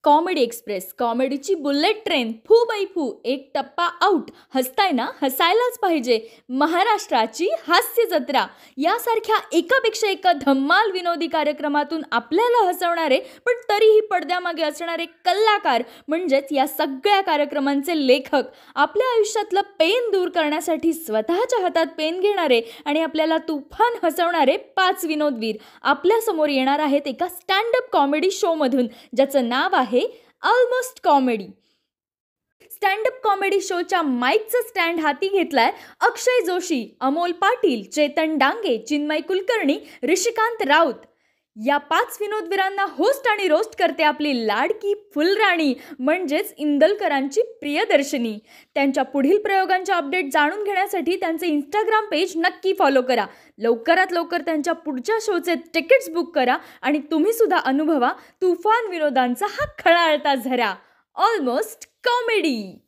Comedy express, कॉमेडीची bullet train, फू बाई फू, एक टप्पा आउट, हसताय ना हसायलाच पाहिजे, महाराष्ट्राची हास्य जत्रा यासारख्या एकापेक्षा एका धम्माल विनोदी कार्यक्रमातून आपल्याला हसवणारे पण तरीही पडद्यामागे असणारे कलाकार म्हणजेच या सगळ्या कार्यक्रमांचे लेखक, आपल्या आयुष्यातलं पेन दूर करण्यासाठी स्वतःच्या हातात पेन घेणारे आणि आपल्याला तुफान हसवणारे 5 विनोदवीर आपल्या समोर येणार आहेत एका स्टँडअप कॉमेडी शो मधून, ज्याचं नाव आहे ऑलमोस्ट कॉमेडी. स्टँडअप कॉमेडी शोच्या माईकचा स्टँड हाती घेतलाय अक्षय जोशी, अमोल पाटील, चेतन डांगे, चिन्मय कुलकर्णी, ऋषिकांत राऊत. या 5 विनोदवीरांना होस्ट आणि रोस्ट करते आपली लाडकी फुलराणी म्हणजेच इंदलकरांची प्रियदर्शनी. त्यांच्या पुढील प्रयोगांच्या अपडेट जाणून घेण्यासाठी त्यांचे इंस्टाग्राम पेज नक्की फॉलो करा. लवकरात लवकर त्यांच्या पुढच्या शोचे तिकीट्स बुक करा आणि तुम्ही सुद्धा अनुभवा तुफान विनोदांचा हा खळाळता झरा. Almost comedy.